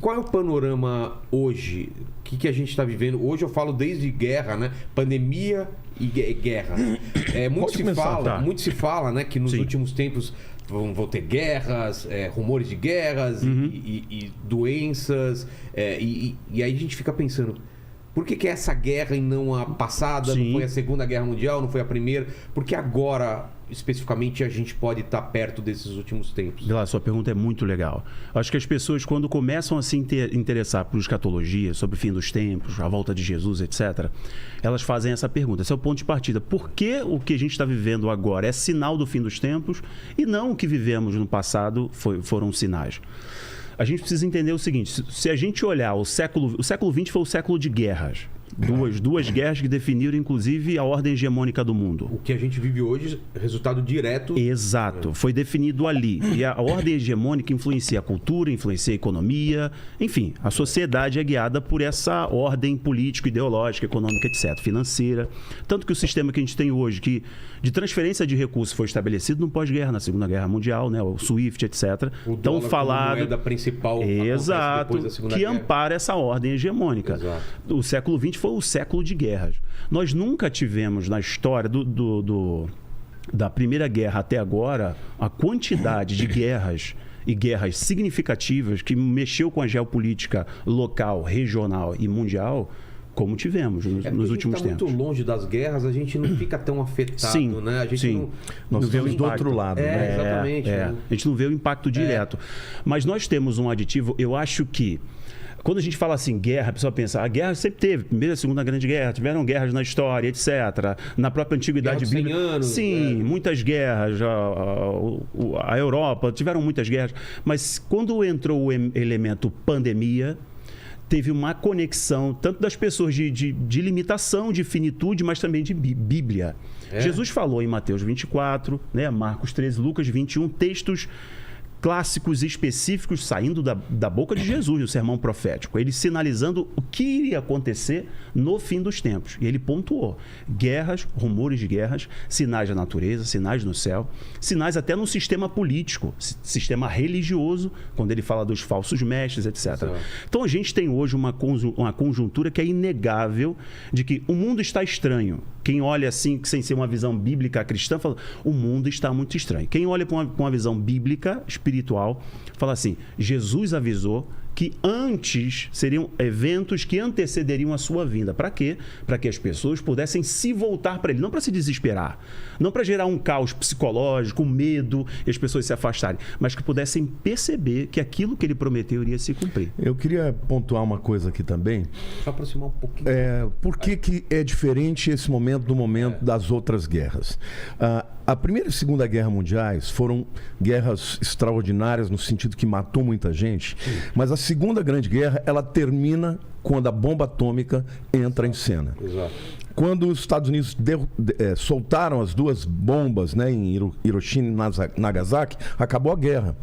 Qual é o panorama hoje? O que a gente está vivendo? Hoje eu falo desde guerra, né? Pandemia e guerra. Muito se fala, né, que nos últimos tempos vão ter guerras, rumores de guerras e doenças. E aí a gente fica pensando, por que é essa guerra e não a passada? Não foi a Segunda Guerra Mundial, não foi a Primeira? Porque agora, especificamente, a gente pode estar perto desses últimos tempos? A sua pergunta é muito legal. Acho que as pessoas, quando começam a se interessar por escatologia, sobre o fim dos tempos, a volta de Jesus, etc., elas fazem essa pergunta. Esse é o ponto de partida. Por que o que a gente está vivendo agora é sinal do fim dos tempos e não o que vivemos no passado foram sinais? A gente precisa entender o seguinte, se a gente olhar o século XX foi o século de guerras. Duas guerras que definiram, inclusive, a ordem hegemônica do mundo. O que a gente vive hoje, resultado direto... Exato, foi definido ali. E a ordem hegemônica influencia a cultura, influencia a economia, enfim, a sociedade é guiada por essa ordem política, ideológica, econômica, etc., financeira. Tanto que o sistema que a gente tem hoje, que de transferência de recursos foi estabelecido no pós-guerra, na Segunda Guerra Mundial, né, o SWIFT, etc. O dólar falado, como moeda principal exato, depois da Segunda que Guerra. ampara essa ordem hegemônica. Exato. O século XX foi o século de guerras. Nós nunca tivemos na história da Primeira Guerra até agora a quantidade de guerras e guerras significativas que mexeu com a geopolítica local, regional e mundial como tivemos nos últimos tempos. Muito longe das guerras, a gente não fica tão afetado, né? A gente nós vemos do outro lado. Né? Exatamente. A gente não vê o impacto direto. Mas nós temos um aditivo, eu acho que quando a gente fala assim, guerra, a pessoa pensa, a guerra sempre teve, Primeira e Segunda Grande Guerra, tiveram guerras na história, etc. Na própria Antiguidade Bíblica. 100 anos, sim, muitas guerras. A Europa, tiveram muitas guerras. Mas quando entrou o elemento pandemia, teve uma conexão, tanto das pessoas de limitação, de finitude, mas também de Bíblia. Jesus falou em Mateus 24, né, Marcos 13, Lucas 21, textos clássicos específicos saindo da boca de Jesus no sermão profético, ele sinalizando o que iria acontecer no fim dos tempos. E ele pontuou guerras, rumores de guerras, sinais da natureza, sinais no céu, sinais até no sistema político, sistema religioso, quando ele fala dos falsos mestres, etc. Exato. Então a gente tem hoje uma conjuntura que é inegável de que o mundo está estranho. Quem olha assim, sem ser uma visão bíblica cristã, fala, o mundo está muito estranho. Quem olha com uma visão bíblica, espiritual, fala assim, Jesus avisou que antes seriam eventos que antecederiam a sua vinda. Para quê? Para que as pessoas pudessem se voltar para ele, não para se desesperar, não para gerar um caos psicológico, medo e as pessoas se afastarem, mas que pudessem perceber que aquilo que ele prometeu iria se cumprir. Eu queria pontuar uma coisa aqui também. Só aproximar um pouquinho. Por que é diferente esse momento do momento das outras guerras? A Primeira e Segunda Guerra Mundiais foram guerras extraordinárias no sentido que matou muita gente, mas a Segunda Grande Guerra, ela termina quando a bomba atômica entra em cena. Exato. Quando os Estados Unidos soltaram as duas bombas, né, em Hiroshima e Nagasaki, acabou a guerra.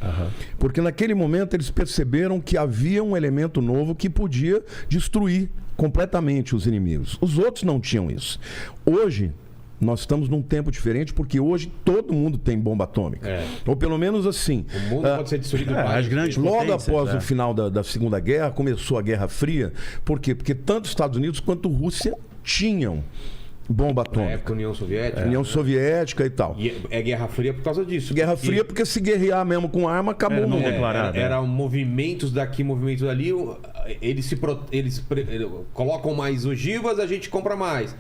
Porque naquele momento eles perceberam que havia um elemento novo que podia destruir completamente os inimigos. Os outros não tinham isso. Hoje, nós estamos num tempo diferente, porque hoje todo mundo tem bomba atômica. Ou pelo menos assim. O mundo pode ser destruído as grandes logo após o final da Segunda Guerra, começou a Guerra Fria. Por quê? Porque tanto os Estados Unidos quanto a Rússia tinham bomba atômica. União Soviética. União Soviética e tal. E é Guerra Fria por causa disso. Guerra Fria porque se guerrear mesmo com arma, acabou o mundo. Eram movimentos daqui, movimentos dali. Eles colocam mais ogivas, a gente compra mais.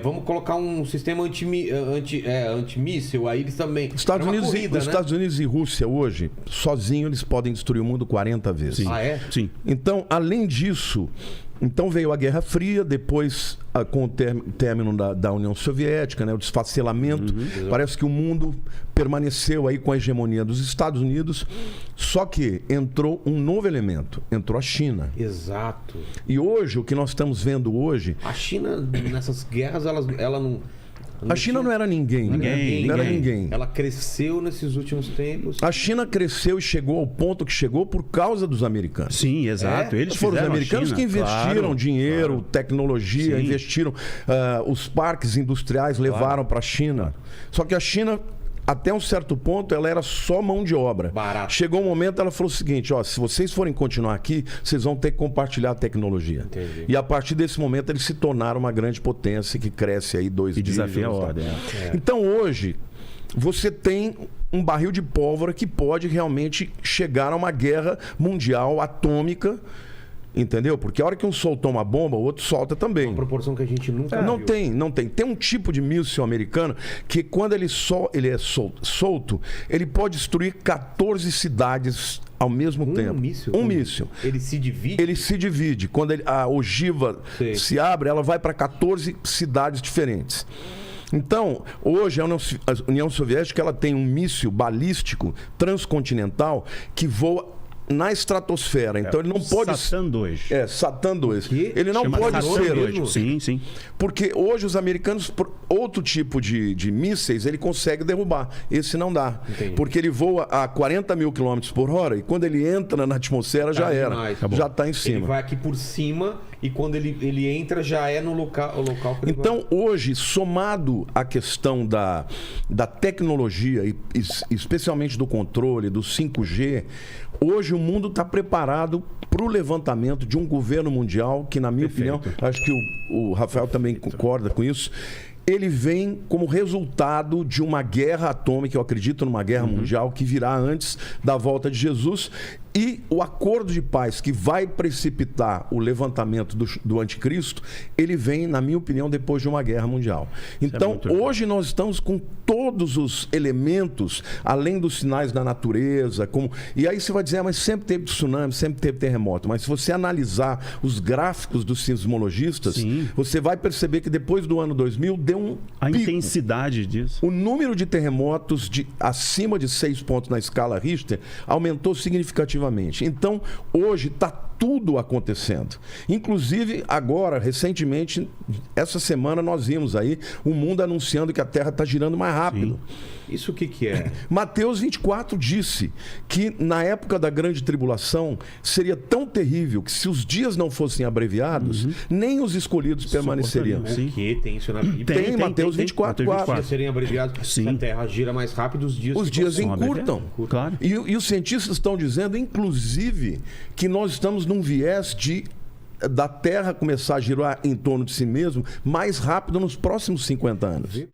Vamos colocar um sistema antimíssil, aí eles também... Estados Unidos e Rússia hoje, sozinhos, eles podem destruir o mundo 40 vezes. Sim. Sim. Então, além disso, veio a Guerra Fria, depois com o término da União Soviética, né, o desfacelamento. Parece que o mundo permaneceu aí com a hegemonia dos Estados Unidos, só que entrou um novo elemento, entrou a China. Exato. E hoje, o que nós estamos vendo hoje... A China, nessas guerras, ela não... A China não era ninguém. Não era ninguém. Ela cresceu nesses últimos tempos. A China cresceu e chegou ao ponto que chegou por causa dos americanos. Sim, exato. Eles foram os americanos que investiram dinheiro, tecnologia, investiram. Os parques industriais levaram para a China. Só que a China até um certo ponto, ela era só mão de obra. Barato. Chegou um momento, ela falou o seguinte, ó, se vocês forem continuar aqui, vocês vão ter que compartilhar a tecnologia. Entendi. E a partir desse momento, eles se tornaram uma grande potência que cresce aí 2 dígitos. E desafia a ordem. Então, hoje, você tem um barril de pólvora que pode realmente chegar a uma guerra mundial atômica, entendeu? Porque a hora que um soltou uma bomba, o outro solta também. Uma proporção que a gente nunca Não viu. tem, não tem. Tem um tipo de míssil americano que quando ele é solto, ele pode destruir 14 cidades ao mesmo tempo. Míssil? Um míssil. Ele se divide? Ele se divide. Quando a ogiva se abre, ela vai para 14 cidades diferentes. Então, hoje a União Soviética ela tem um míssil balístico transcontinental que voa na estratosfera. Então ele não pode... Satan 2. Satan 2. Ele não pode ser. Sim, sim. Porque hoje os americanos, outro tipo de mísseis, ele consegue derrubar. Esse não dá. Entendi. Porque ele voa a 40 mil quilômetros por hora e quando ele entra na atmosfera já era. Já está em cima. Ele vai aqui por cima e quando ele entra já é no local que ele então, hoje, somado à questão da tecnologia, e especialmente do controle, do 5G, hoje o mundo está preparado para o levantamento de um governo mundial que, na minha opinião, acho que o Rafael também concorda com isso, ele vem como resultado de uma guerra atômica, eu acredito numa guerra mundial que virá antes da volta de Jesus. E o acordo de paz que vai precipitar o levantamento do anticristo, ele vem, na minha opinião, depois de uma guerra mundial. Então, hoje nós estamos com todos os elementos, além dos sinais da natureza. E aí você vai dizer, mas sempre teve tsunami, sempre teve terremoto. Mas se você analisar os gráficos dos sismologistas, você vai perceber que depois do ano 2000 deu um A pico. intensidade disso. O número de terremotos acima de 6 pontos na escala Richter aumentou significativamente. Então, hoje está tudo acontecendo. Inclusive, agora, recentemente, essa semana nós vimos aí o mundo anunciando que a Terra está girando mais rápido. Isso o que é? Mateus 24 disse que na época da grande tribulação seria tão terrível que se os dias não fossem abreviados, nem os escolhidos permaneceriam. O que tem isso na Bíblia? Tem Mateus 24. Os dias serem abreviados. Se a Terra gira mais rápido, os dias encurtam. Claro. E os cientistas estão dizendo, inclusive, que nós estamos num viés da Terra começar a girar em torno de si mesmo mais rápido nos próximos 50 anos.